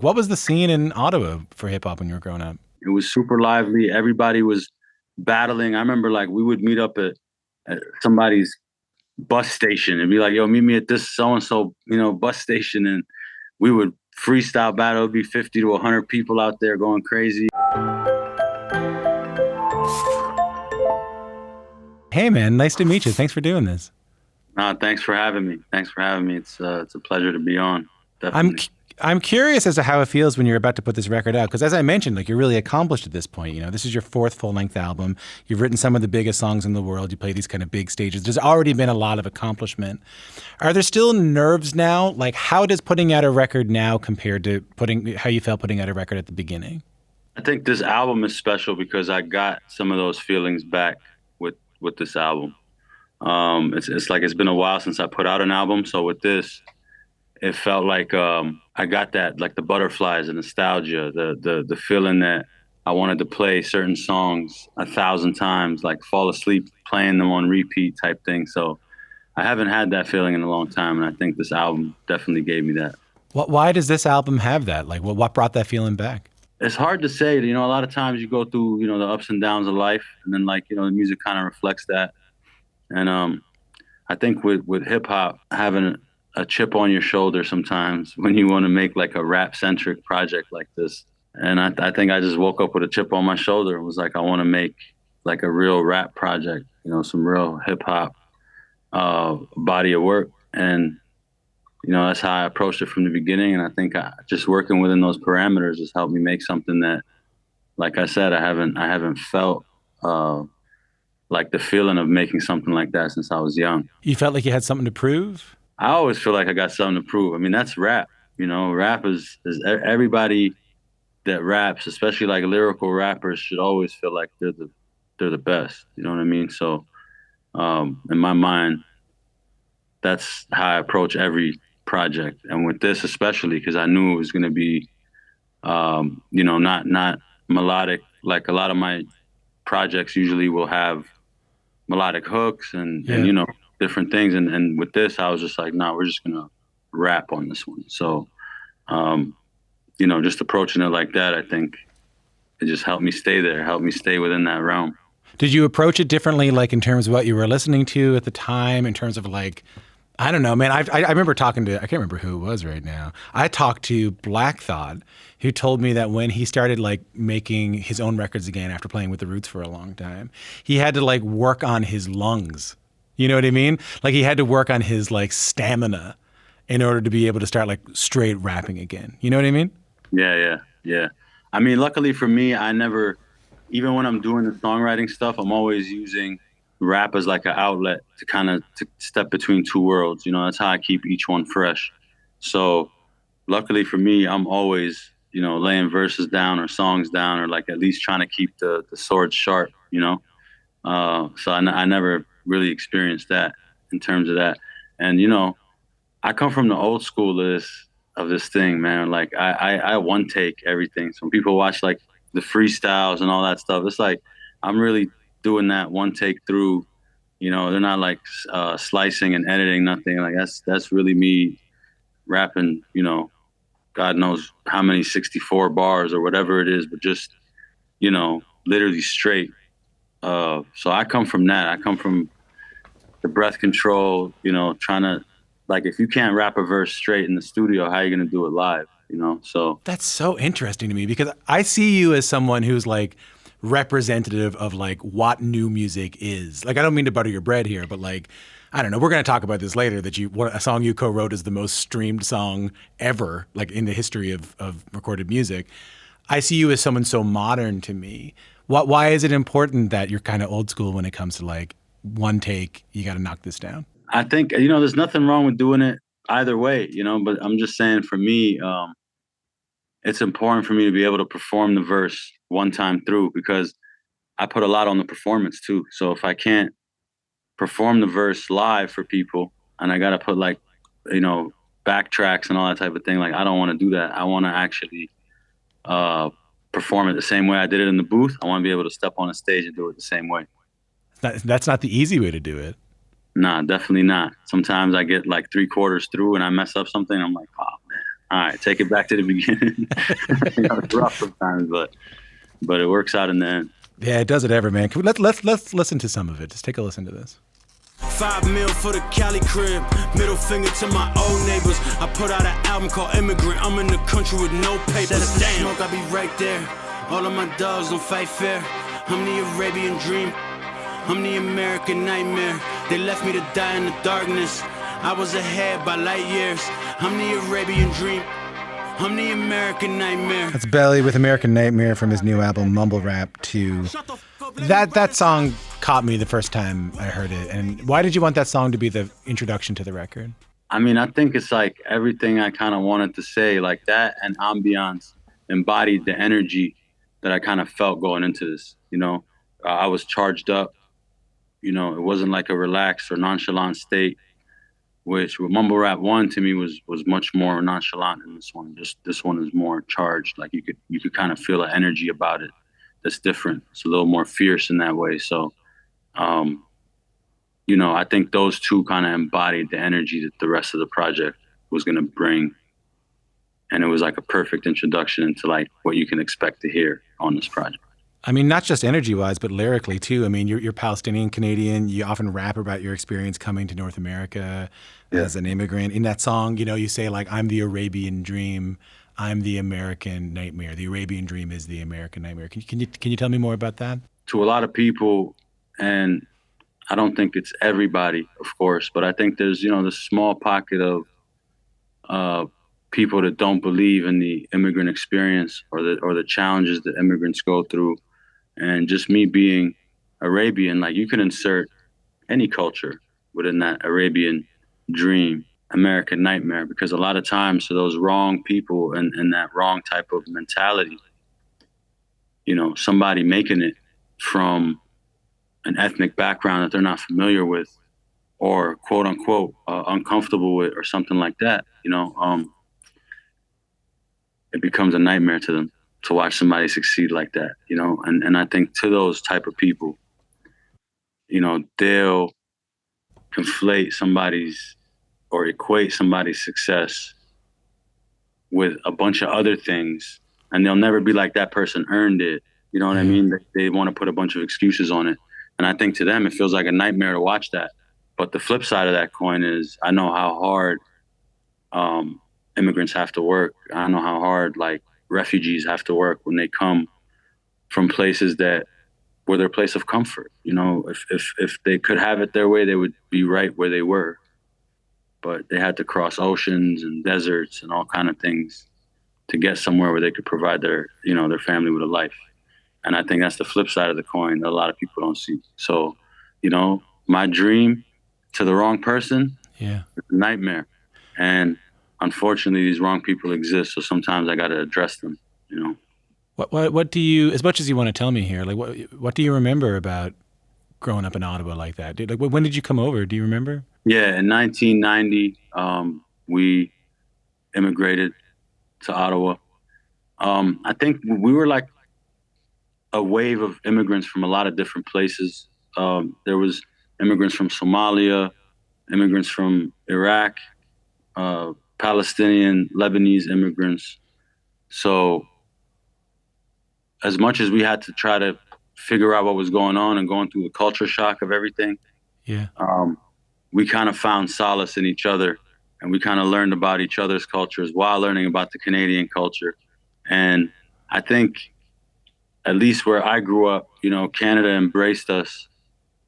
What was the scene in Ottawa for hip hop when you were growing up? It was super lively. Everybody was battling. I remember like we would meet up at somebody's bus station and be like, yo, meet me at this so and so, bus station. And we would freestyle battle. It'd be 50 to 100 people out there going crazy. Hey man, nice to meet you. Thanks for doing this. Thanks for having me. Thanks for having me. It's a pleasure to be on. I'm Definitely. I'm curious as to how it feels when you're about to put this record out because as I mentioned, like you're really accomplished at this point. You know, this is your fourth full-length album. You've written some of the biggest songs in the world. You play these kind of big stages. There's already been a lot of accomplishment. Are there still nerves now? Like how does putting out a record now compare to putting how you felt putting out a record at the beginning? I think this album is special because I got some of those feelings back with this album. It's like it's been a while since I put out an album, so with this, it felt like I got that like the butterflies, the nostalgia, the feeling that I wanted to play certain songs 1,000 times, like fall asleep playing them on repeat type thing. So I haven't had that feeling in a long time, and I think this album definitely gave me that. Why does this album have that? Like what brought that feeling back? It's hard to say. A lot of times you go through the ups and downs of life, and then like the music kind of reflects that. And I think with hip hop, having a chip on your shoulder sometimes when you want to make like a rap centric project like this. And I think I just woke up with a chip on my shoulder and was like, I want to make like a real rap project, some real hip hop body of work. And that's how I approached it from the beginning. And I think just working within those parameters has helped me make something that, like I said, I haven't felt like the feeling of making something like that since I was young. You felt like you had something to prove? I always feel like I got something to prove. I mean, that's rap. Rap is everybody that raps, especially like lyrical rappers, should always feel like they're the best. You know what I mean? So, in my mind, that's how I approach every project, and with this especially because I knew it was going to be, not melodic. Like a lot of my projects usually will have melodic hooks and Yeah. different things. And with this, I was just like, no, we're just gonna rap on this one. So, just approaching it like that, I think it just helped me stay there, helped me stay within that realm. Did you approach it differently, like in terms of what you were listening to at the time, in terms of like, I don't know, man. I remember talking to, I can't remember who it was right now. I talked to Black Thought, who told me that when he started like making his own records again after playing with the Roots for a long time, he had to like work on his lungs. You know what I mean? Like he had to work on his like stamina in order to be able to start like straight rapping again. You know what I mean? Yeah, yeah, yeah. I mean, luckily for me, I never, even when I'm doing the songwriting stuff, I'm always using rap as like an outlet to kind of to step between two worlds. That's how I keep each one fresh. So luckily for me, I'm always, laying verses down or songs down or like at least trying to keep the sword sharp. So I never really experienced that in terms of that. And, I come from the old school of this thing, man. Like I one take everything. So when people watch like the freestyles and all that stuff, it's like I'm really doing that one take through. They're not like slicing and editing nothing. Like that's really me rapping. God knows how many 64 bars or whatever it is, but just literally straight. So I come from that. I come from the breath control. Trying to like if you can't rap a verse straight in the studio, how are you gonna do it live? So That's so interesting to me because I see you as someone who's like representative of like what new music is. Like I don't mean to butter your bread here, but like I don't know. We're going to talk about this later. That a song you co-wrote is the most streamed song ever, like in the history of recorded music. I see you as someone so modern to me. Why is it important that you're kind of old school when it comes to like one take? You got to knock this down. I think there's nothing wrong with doing it either way. But I'm just saying for me, it's important for me to be able to perform the verse one time through because I put a lot on the performance too. So if I can't perform the verse live for people and I got to put like, backtracks and all that type of thing, like I don't want to do that. I want to actually perform it the same way I did it in the booth. I want to be able to step on a stage and do it the same way. That's not the easy way to do it. Nah, definitely not. Sometimes I get like three quarters through and I mess up something. I'm like, oh man. All right, take it back to the beginning. It's rough sometimes, but it works out in the end. Yeah, it does it ever, man. Let's listen to some of it. Just take a listen to this. 5 mil for the Cali crib, middle finger to my old neighbors. I put out an album called Immigrant. I'm in the country with no papers. Damn, smoke, I be right there. All of my dogs don't fight fair. I'm the Arabian dream. I'm the American nightmare. They left me to die in the darkness. I was ahead by light years. I'm the Arabian dream. I'm the American nightmare. That's Belly with American Nightmare from his new album Mumble Rap 2. That song caught me the first time I heard it. And why did you want that song to be the introduction to the record? I mean, I think it's like everything I kind of wanted to say, like that and ambiance embodied the energy that I kind of felt going into this. I was charged up. It wasn't like a relaxed or nonchalant state, which with Mumble Rap 1 to me was much more nonchalant than this one. Just this one is more charged. Like you could kind of feel an energy about it that's different. It's a little more fierce in that way. So, I think those two kind of embodied the energy that the rest of the project was going to bring. And it was like a perfect introduction into like what you can expect to hear on this project. I mean, not just energy-wise, but lyrically too. I mean, you're Palestinian Canadian. You often rap about your experience coming to North America as an immigrant. In that song, you say like, "I'm the Arabian dream. I'm the American nightmare. The Arabian dream is the American nightmare." Can you tell me more about that? To a lot of people, and I don't think it's everybody, of course, but I think there's this small pocket of people that don't believe in the immigrant experience or the challenges that immigrants go through. And just me being Arabian, like you can insert any culture within that Arabian dream, American nightmare, because a lot of times to those wrong people and that wrong type of mentality, somebody making it from an ethnic background that they're not familiar with or quote unquote uncomfortable with or something like that, it becomes a nightmare to them to watch somebody succeed like that, and I think to those type of people, they'll conflate somebody's or equate somebody's success with a bunch of other things, and they'll never be like that person earned it. You know what I mean? They want to put a bunch of excuses on it. And I think to them, it feels like a nightmare to watch that. But the flip side of that coin is I know how hard immigrants have to work. I know how hard like refugees have to work when they come from places that were their place of comfort. If they could have it their way, they would be right where they were. But they had to cross oceans and deserts and all kind of things to get somewhere where they could provide their family with a life. And I think that's the flip side of the coin that a lot of people don't see. So, my dream to the wrong person is a nightmare. And unfortunately, these wrong people exist. So sometimes I got to address them, What do you, as much as you want to tell me here, like what do you remember about growing up in Ottawa like that? Like, when did you come over? Do you remember? Yeah, in 1990, we immigrated to Ottawa. I think we were like a wave of immigrants from a lot of different places. There was immigrants from Somalia, immigrants from Iraq, Palestinian, Lebanese immigrants. So as much as we had to try to figure out what was going on and going through the culture shock of everything, we kind of found solace in each other, and we kind of learned about each other's cultures while learning about the Canadian culture. And I think, at least where I grew up, Canada embraced us.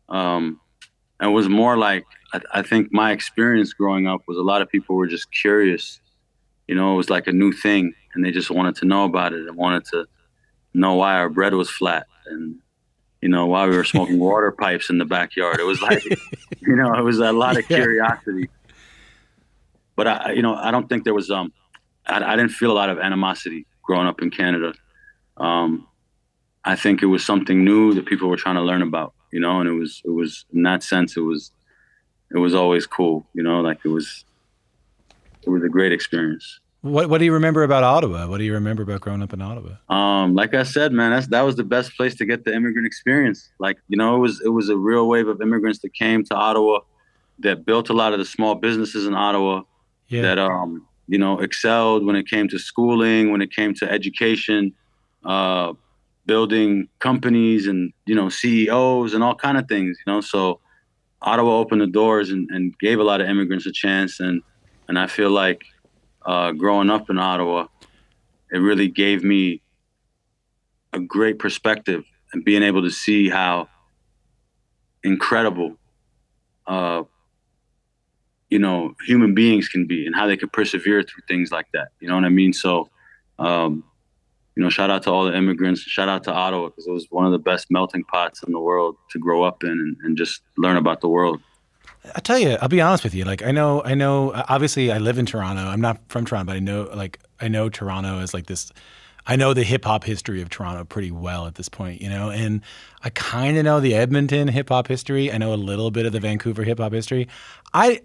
And was more like, I think my experience growing up was a lot of people were just curious. It was like a new thing, and they just wanted to know about it and wanted to know why our bread was flat and, why we were smoking water pipes in the backyard. It was like, it was a lot of curiosity. But I don't think there was, I didn't feel a lot of animosity growing up in Canada. I think it was something new that people were trying to learn about, and it was in that sense, it was always cool, like it was a great experience. What do you remember about Ottawa? What do you remember about growing up in Ottawa? Like I said, man, that was the best place to get the immigrant experience. Like, it was a real wave of immigrants that came to Ottawa that built a lot of the small businesses in Ottawa that excelled when it came to schooling, when it came to education, building companies and, CEOs and all kind of things, So Ottawa opened the doors and gave a lot of immigrants a chance. And I feel like growing up in Ottawa, it really gave me a great perspective and being able to see how incredible, human beings can be and how they can persevere through things like that. You know what I mean? So, shout out to all the immigrants, shout out to Ottawa, because it was one of the best melting pots in the world to grow up in and just learn about the world. I tell you, I'll be honest with you. Like, I know, obviously I live in Toronto. I'm not from Toronto, but I know Toronto is like this. I know the hip hop history of Toronto pretty well at this point, and I kind of know the Edmonton hip hop history. I know a little bit of the Vancouver hip hop history. I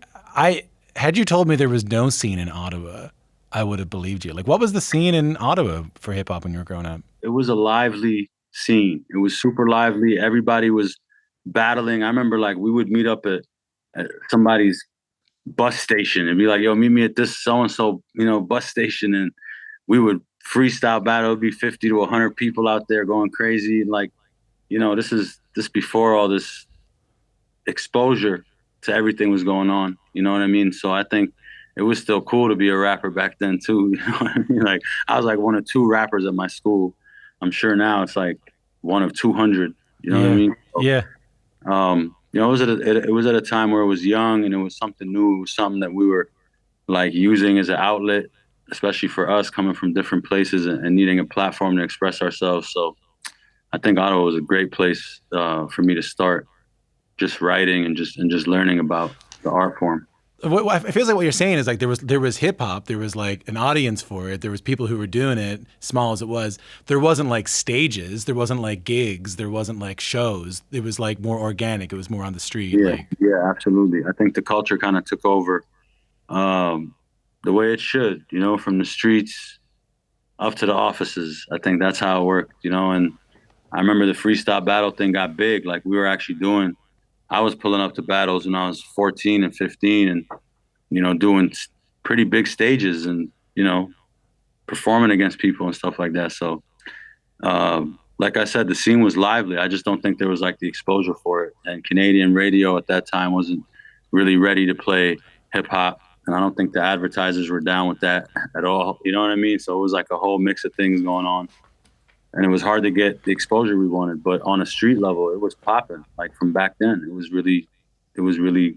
had you told me there was no scene in Ottawa, I would have believed you. Like, what was the scene in Ottawa for hip hop when you were growing up? It was a lively scene. It was super lively. Everybody was battling. I remember like we would meet up at somebody's bus station and be like, yo, meet me at this so-and-so, bus station. And we would freestyle battle. It'd be 50 to 100 people out there going crazy. Like, this before all this exposure to everything was going on. You know what I mean? So I think it was still cool to be a rapper back then too. You know what I mean? Like I was like one of two rappers at my school. I'm sure now it's like one of 200. You know what I mean? So, yeah. It was at a time where it was young and it was something new. It was something that we were like using as an outlet, especially for us coming from different places and needing a platform to express ourselves. So I think Ottawa was a great place for me to start just writing and just learning about the art form. It feels like what you're saying is like there was hip hop, there was like an audience for it, there was people who were doing it, small as it was. There wasn't like stages, there wasn't like gigs, there wasn't like shows. It was like more organic. It was more on the street. Yeah, absolutely. I think the culture kind of took over the way it should, from the streets up to the offices. I think that's how it worked, and I remember the freestyle battle thing got big. Like I was pulling up to battles when I was 14 and 15 and, doing pretty big stages and, performing against people and stuff like that. So, like I said, the scene was lively. I just don't think there was like the exposure for it. And Canadian radio at that time wasn't really ready to play hip hop. And I don't think the advertisers were down with that at all. You know what I mean? So it was like a whole mix of things going on. And it was hard to get the exposure we wanted, but on a street level, it was popping. Like from back then, it was really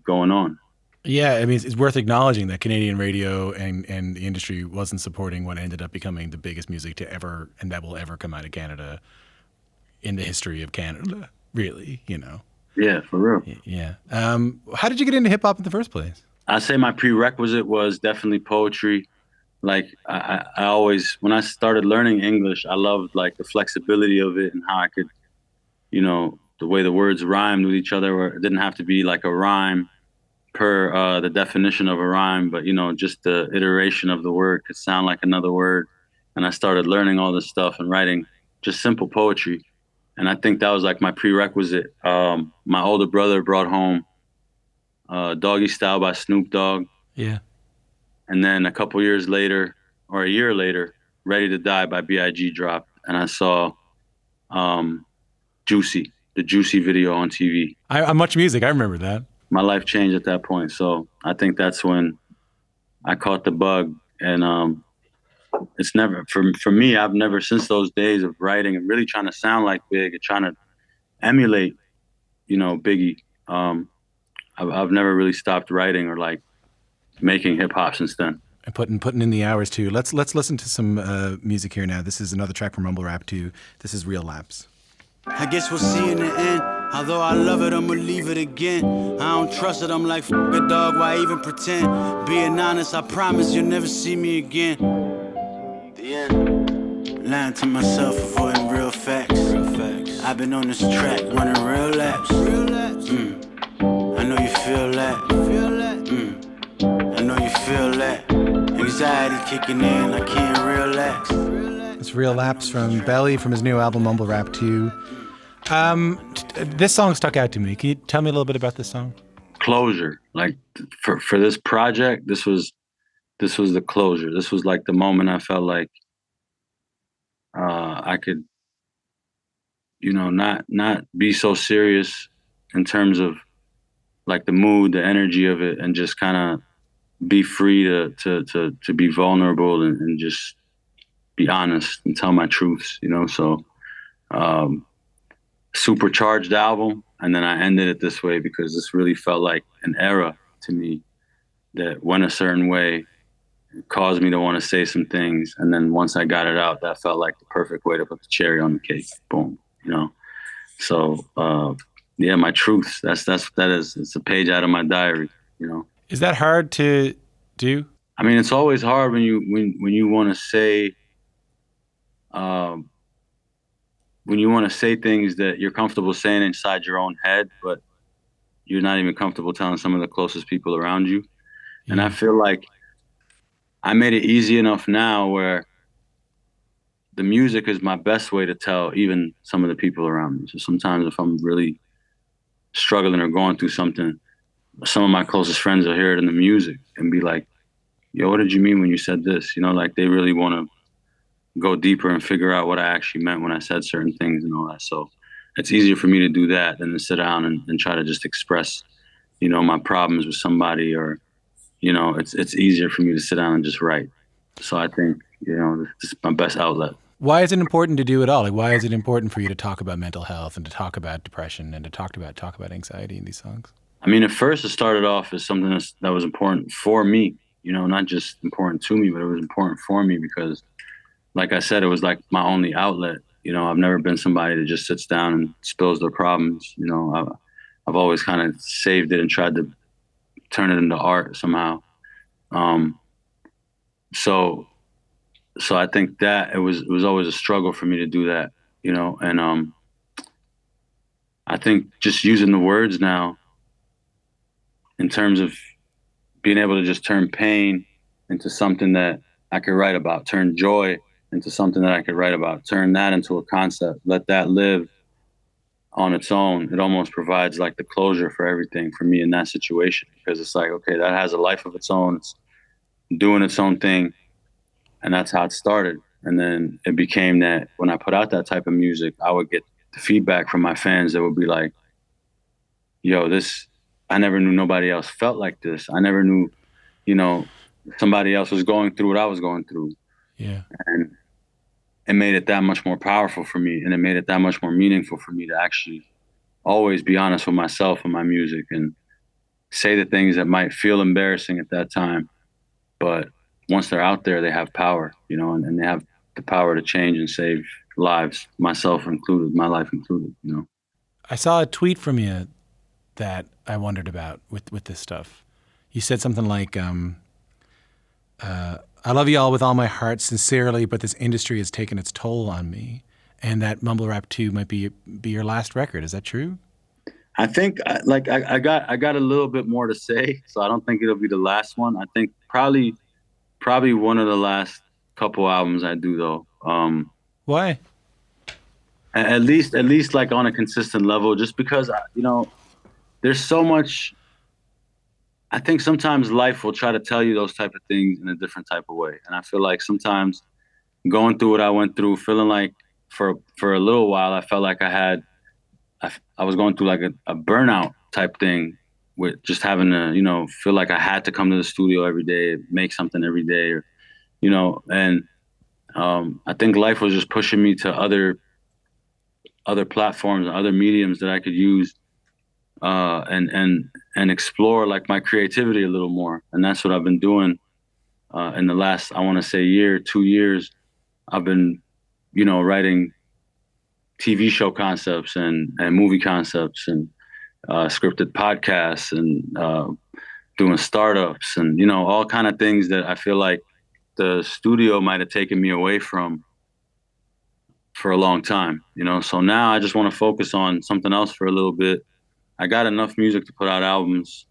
going on. Yeah, I mean, it's worth acknowledging that Canadian radio and the industry wasn't supporting what ended up becoming the biggest music to ever and that will ever come out of Canada in the history of Canada. Really, Yeah, for real. Yeah. How did you get into hip hop in the first place? I say my prerequisite was definitely poetry. Like I always, when I started learning English, I loved like the flexibility of it and how I could, the way the words rhymed with each other, where it didn't have to be like a rhyme per the definition of a rhyme, but just the iteration of the word could sound like another word. And I started learning all this stuff and writing just simple poetry. And I think that was like my prerequisite. My older brother brought home Doggy Style by Snoop Dogg. Yeah. And then a couple years later, or a year later, Ready to Die by B.I.G. dropped. And I saw Juicy, the Juicy video on TV. I'm Much Music. I remember that. My life changed at that point. So I think that's when I caught the bug. And it's never, for me, I've never, since those days of writing and really trying to sound like Big and trying to emulate, Biggie, I've never really stopped writing or like making hip hop since then. And putting in the hours too. Let's listen to some music here now. This is another track from Mumble Rap 2. This is Real Lapse. I guess we'll see in the end. Although I love it, I'ma leave it again. I don't trust it, I'm like, f a dog, why even pretend? Being honest, I promise you'll never see me again. The end. Lying to myself, avoiding real facts. I've been on this track, running real laps. I know you feel that. I know you feel that. Anxiety kicking in, I can't relax. It's Real Lapse from Belly from his new album Mumble Rap 2. This song stuck out to me. Can you tell me a little bit about this song? Closure. Like for this project, this was this was the closure. This was like the moment I felt like I could, not be so serious in terms of like the mood, the energy of it, and just kind of be free to be vulnerable and just be honest and tell my truths, So, supercharged album, and then I ended it this way because this really felt like an era to me that went a certain way, caused me to want to say some things, and then once I got it out, that felt like the perfect way to put the cherry on the cake. Boom, So, yeah, my truths. It's a page out of my diary. Is that hard to do? I mean, it's always hard when you want to say, when you want to say things that you're comfortable saying inside your own head, but you're not even comfortable telling some of the closest people around you. Yeah. And I feel like I made it easy enough now where the music is my best way to tell even some of the people around me. So sometimes if I'm really struggling or going through something, some of my closest friends will hear it in the music and be like, yo, what did you mean when you said this? Like they really want to go deeper and figure out what I actually meant when I said certain things and all that. So it's easier for me to do that than to sit down and try to just express, my problems with somebody, or, it's easier for me to sit down and just write. So I think, this is my best outlet. Why is it important to do it all? Like, why is it important for you to talk about mental health and to talk about depression and to talk about anxiety in these songs? I mean, at first it started off as something that was important for me, not just important to me, but it was important for me because, like I said, it was like my only outlet. I've never been somebody that just sits down and spills their problems. I've always kind of saved it and tried to turn it into art somehow. So I think that it was always a struggle for me to do that, and I think just using the words now in terms of being able to just turn pain into something that I could write about, turn joy into something that I could write about, turn that into a concept, let that live on its own. It almost provides like the closure for everything for me in that situation, because it's like, okay, that has a life of its own. It's doing its own thing. And that's how it started. And then it became that when I put out that type of music, I would get the feedback from my fans that would be like, yo, I never knew nobody else felt like this. I never knew, somebody else was going through what I was going through. Yeah. And it made it that much more powerful for me. And it made it that much more meaningful for me to actually always be honest with myself and my music and say the things that might feel embarrassing at that time. But once they're out there, they have power, and they have the power to change and save lives, myself included, my life included, I saw a tweet from you that I wondered about with this stuff. You said something like, I love you all with all my heart, sincerely, but this industry has taken its toll on me, and that Mumble Rap 2 might be your last record. Is that true? I think I got a little bit more to say, so I don't think it'll be the last one. I think probably one of the last couple albums I do though. Why? At least like on a consistent level, just because there's so much. I think sometimes life will try to tell you those type of things in a different type of way, and I feel like sometimes going through what I went through, feeling like for a little while I felt like I was going through like a burnout type thing, with just having to feel like I had to come to the studio every day, make something every day, or and I think life was just pushing me to other platforms and other mediums that I could use and explore like my creativity a little more. And that's what I've been doing in the last, I want to say 2 years. I've been writing TV show concepts and movie concepts and scripted podcasts and doing startups and all kind of things that I feel like the studio might have taken me away from for a long time. So now I just want to focus on something else for a little bit. I got enough music to put out albums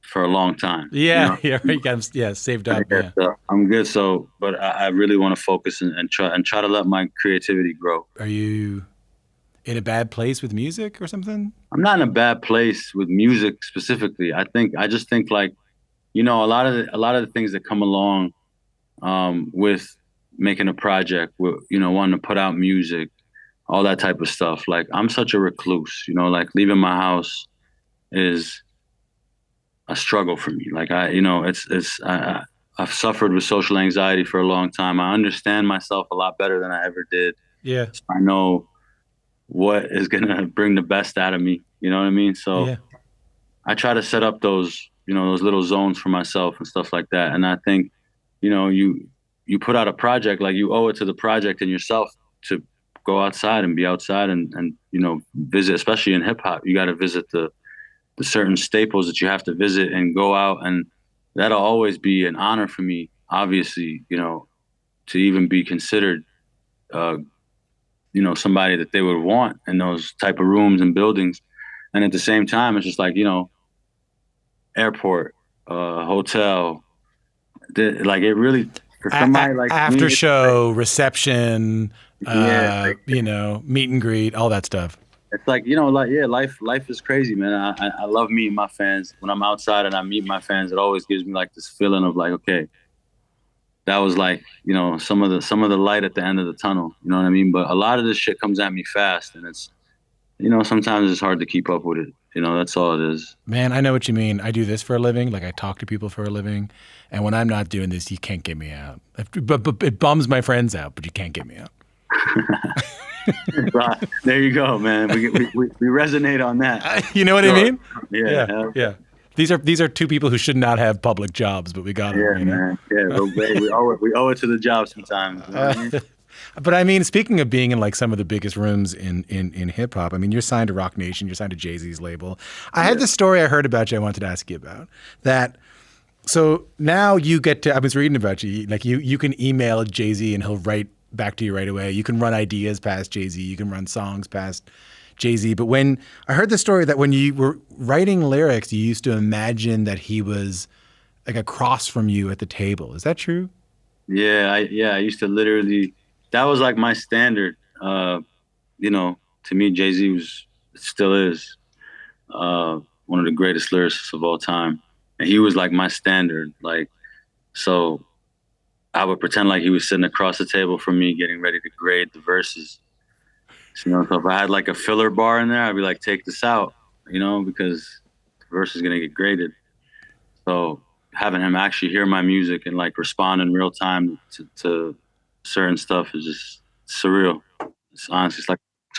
for a long time. Yeah, you got saved up. Yeah. So I'm good. So, but I really want to focus and try to let my creativity grow. Are you in a bad place with music or something? I'm not in a bad place with music specifically. I just think like a lot of the things that come along with making a project, with wanting to put out music, all that type of stuff. Like I'm such a recluse, like leaving my house is a struggle for me. Like I've suffered with social anxiety for a long time. I understand myself a lot better than I ever did. Yeah. So I know what is gonna bring the best out of me. You know what I mean? So Yeah. I try to set up those little zones for myself and stuff like that. And I think, you put out a project, like you owe it to the project and yourself to go outside and be outside and visit, especially in hip hop. You got to visit the certain staples that you have to visit and go out, and that'll always be an honor for me, obviously, to even be considered somebody that they would want in those type of rooms and buildings. And at the same time, it's just like, airport, hotel, like it really, for somebody like after me, show, reception, yeah, meet and greet, all that stuff. it's like, life is crazy, man. I love meeting my fans. When I'm outside and I meet my fans, it always gives me like this feeling of like, okay, that was like, some of the light at the end of the tunnel. You know what I mean? But a lot of this shit comes at me fast, and it's, sometimes it's hard to keep up with it. That's all it is. Man, I know what you mean. I do this for a living. Like I talk to people for a living. And when I'm not doing this, you can't get me out. But it bums my friends out, but you can't get me out. There you go, man. We resonate on that. You know what I mean? Yeah. These are two people who should not have public jobs, but we got them. Yeah, man. Yeah, we owe it to the job sometimes. You know what I mean? But I mean, speaking of being in like some of the biggest rooms in hip hop, I mean, you're signed to Rock Nation, you're signed to Jay-Z's label. I had this story I heard about you I wanted to ask you about. That so now you get to, I was reading about you, like you can email Jay-Z and he'll write back to you right away. You can run ideas past Jay-Z, you can run songs past Jay-Z. But when I heard the story that when you were writing lyrics, you used to imagine that he was like across from you at the table. Is that true? Yeah, I used to literally, that was like my standard. To me, Jay-Z still is one of the greatest lyricists of all time. And he was like my standard. Like, so I would pretend like he was sitting across the table from me getting ready to grade the verses. So if I had like a filler bar in there, I'd be like, take this out, because the verse is going to get graded. So having him actually hear my music and like respond in real time to certain stuff is just surreal. It's honestly, it's like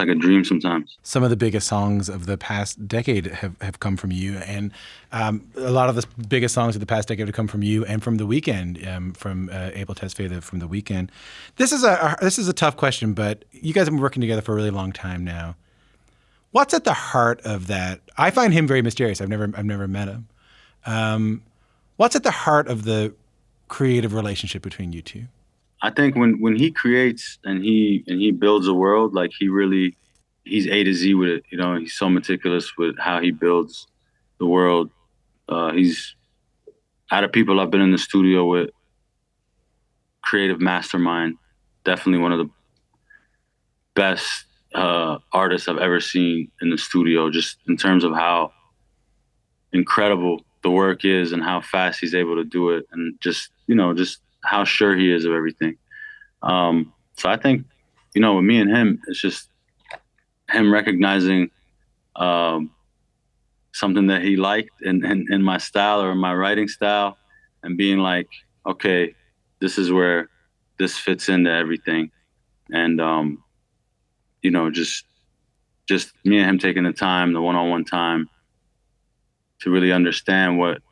a dream sometimes. Some of the biggest songs of the past decade have come from you, and a lot of the biggest songs of the past decade have come from you and from The Weeknd, from Abel Tesfaye from The Weeknd. This is a tough question, but you guys have been working together for a really long time now. What's at the heart of that? I find him very mysterious. I've never met him. What's at the heart of the creative relationship between you two? I think when he creates and he builds a world, like he's A to Z with it. He's so meticulous with how he builds the world. He's, out of people I've been in the studio with, creative mastermind, definitely one of the best artists I've ever seen in the studio, just in terms of how incredible the work is and how fast he's able to do it, and just how sure he is of everything. So I think, with me and him, it's just him recognizing something that he liked in my style or my writing style, and being like, okay, this is where this fits into everything. And, just me and him taking the time, the one-on-one time, to really understand what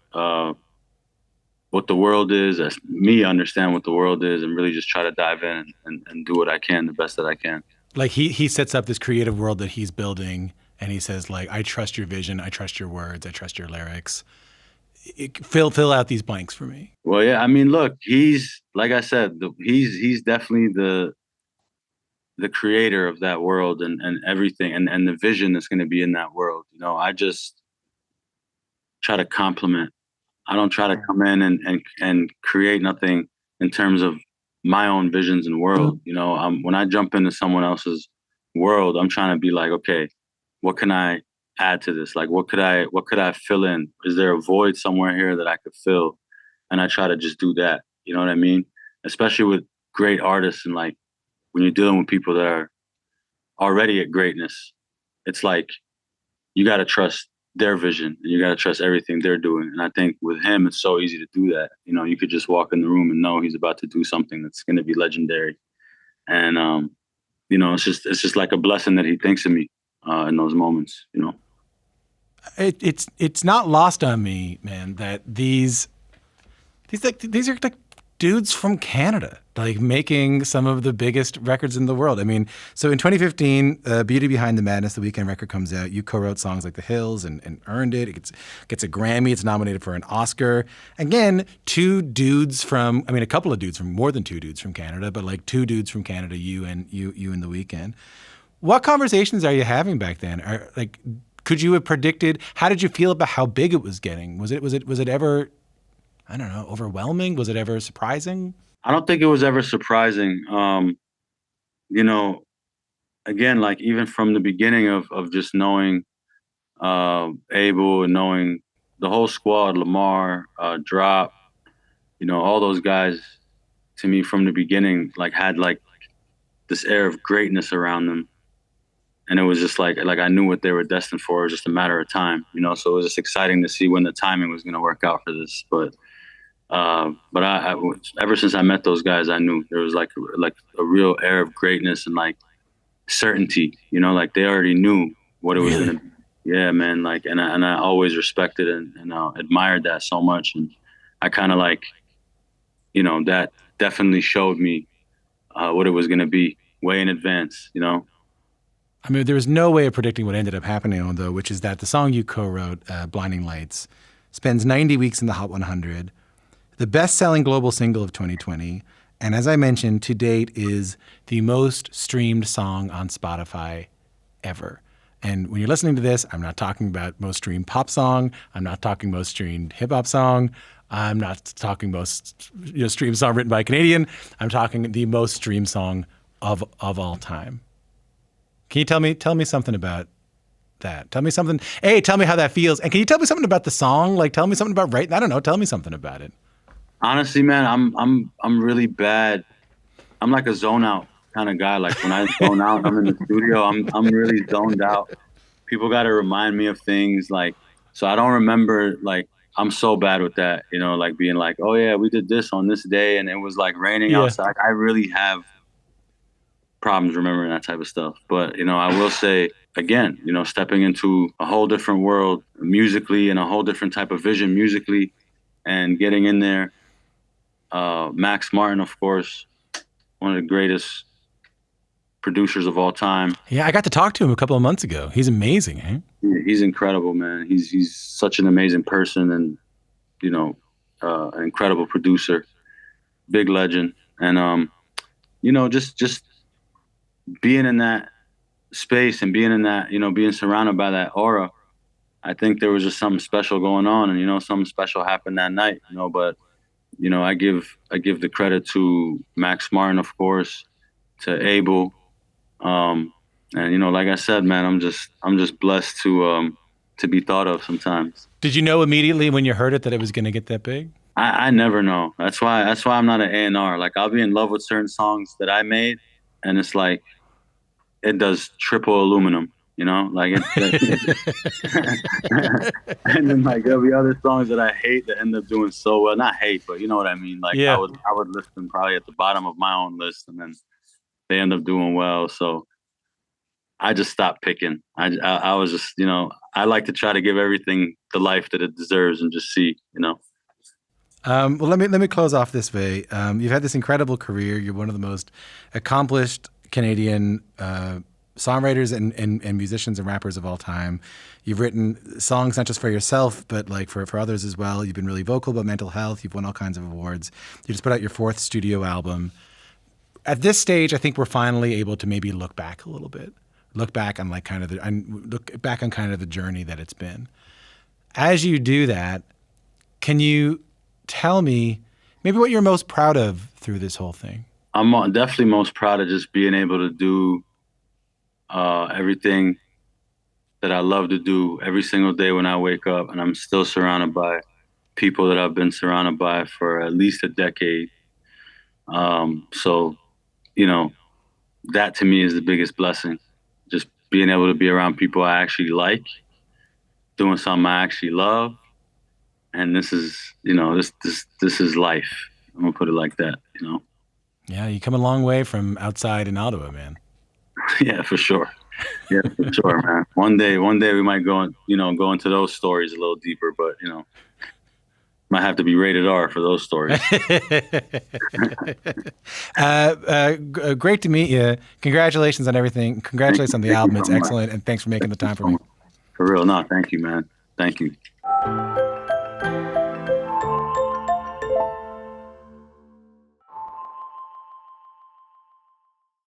the world is, as me understand what the world is, and really just try to dive in and do what I can, the best that I can. Like he sets up this creative world that he's building, and he says, like, I trust your vision, I trust your words, I trust your lyrics. Fill out these blanks for me. Well, yeah, I mean, look, he's, like I said, he's definitely the creator of that world and everything, and the vision that's going to be in that world. I just try to complement. I don't try to come in and create nothing in terms of my own visions and world. When I jump into someone else's world, I'm trying to be like, okay, what can I add to this? Like, what could I fill in? Is there a void somewhere here that I could fill? And I try to just do that. You know what I mean? Especially with great artists, and like when you're dealing with people that are already at greatness, it's like you got to trust their vision and you got to trust everything they're doing. And I think with him, it's so easy to do that. You know, you could just walk in the room and know he's about to do something that's going to be legendary. And, you know, it's just like a blessing that he thinks of me in those moments, you know? It's not lost on me, man, that these are like dudes from Canada, like making some of the biggest records in the world. I mean, so in 2015, Beauty Behind the Madness, the Weeknd record, comes out. You co-wrote songs like The Hills and earned it. It gets a Grammy. It's nominated for an Oscar. Again, two dudes from, I mean, a couple of dudes from, more than two dudes from Canada, but like two dudes from Canada, you and The Weeknd. What conversations are you having back then? Could you have predicted? How did you feel about how big it was getting? Was it ever, I don't know, overwhelming? Was it ever surprising? I don't think it was ever surprising. You know, again, like even from the beginning of just knowing Abel and knowing the whole squad, Lamar, Drop, you know, all those guys, to me from the beginning, like had like this air of greatness around them. And it was just like I knew what they were destined for. It was just a matter of time, you know. So it was just exciting to see when the timing was going to work out for this. But I ever since I met those guys, I knew there was like a real air of greatness and like certainty, you know. Like they already knew what it was going to be. Yeah, man. Like, and I always respected and admired that so much. And I kind of like, you know, that definitely showed me what it was going to be way in advance, you know. I mean, there was no way of predicting what ended up happening, though, which is that the song you co-wrote, Blinding Lights, spends 90 weeks in the Hot 100, the best-selling global single of 2020, and as I mentioned, to date is the most streamed song on Spotify ever. And when you're listening to this, I'm not talking about most streamed pop song. I'm not talking most streamed hip-hop song. I'm not talking most streamed song written by a Canadian. I'm talking the most streamed song of all time. Can you tell me something about that? Tell me something. Hey, tell me how that feels. And can you tell me something about the song? Like, tell me something about writing. I don't know. Tell me something about it. Honestly, man, I'm really bad. I'm like a zone out kind of guy. Like when I zone out, I'm in the studio. I'm really zoned out. People got to remind me of things. Like, so I don't remember. Like, I'm so bad with that. You know, like being like, oh yeah, we did this on this day, and it was like raining outside. I really have problems remembering that type of stuff. But, you know, I will say, again, you know, stepping into a whole different world musically and a whole different type of vision musically and getting in there. Max Martin, of course, one of the greatest producers of all time. Yeah, I got to talk to him a couple of months ago. He's amazing, eh? Yeah, he's incredible, man. He's such an amazing person and, you know, an incredible producer, big legend. And, you know, just being in that space and being in that, you know, being surrounded by that aura, I think there was just something special going on, and, you know, something special happened that night, you know. But, you know, I give the credit to Max Martin, of course, to Abel. And, you know, like I said, man, I'm just blessed to be thought of sometimes. Did you know immediately when you heard it that it was going to get that big? I never know. That's why I'm not an A&R. Like, I'll be in love with certain songs that I made, and it's like, it does triple aluminum, you know, like and then like there'll be other songs that I hate that end up doing so well. Not hate, but you know what I mean. Like I would list them probably at the bottom of my own list, and then they end up doing well. So I just stopped picking. I was just, you know, I like to try to give everything the life that it deserves and just see, you know. Well, let me close off this way. You've had this incredible career. You're one of the most accomplished Canadian songwriters and musicians and rappers of all time. You've written songs not just for yourself, but like for others as well. You've been really vocal about mental health. You've won all kinds of awards. You just put out your 4th studio album. At this stage, I think we're finally able to maybe look back a little bit. Look back on the journey that it's been. As you do that, can you tell me maybe what you're most proud of through this whole thing? I'm definitely most proud of just being able to do everything that I love to do every single day when I wake up, and I'm still surrounded by people that I've been surrounded by for at least a decade. So, you know, that to me is the biggest blessing. Just being able to be around people I actually like, doing something I actually love. And this is, you know, this is life. I'm gonna put it like that, you know? Yeah, you come a long way from outside in Ottawa, man. Yeah, for sure. Yeah, for sure, man. One day we might go into those stories a little deeper, but you know, might have to be rated R for those stories. Great to meet you. Congratulations on everything. Congratulations on the album. It's excellent. And thanks for making the time for me. For real. No, thank you, man. Thank you.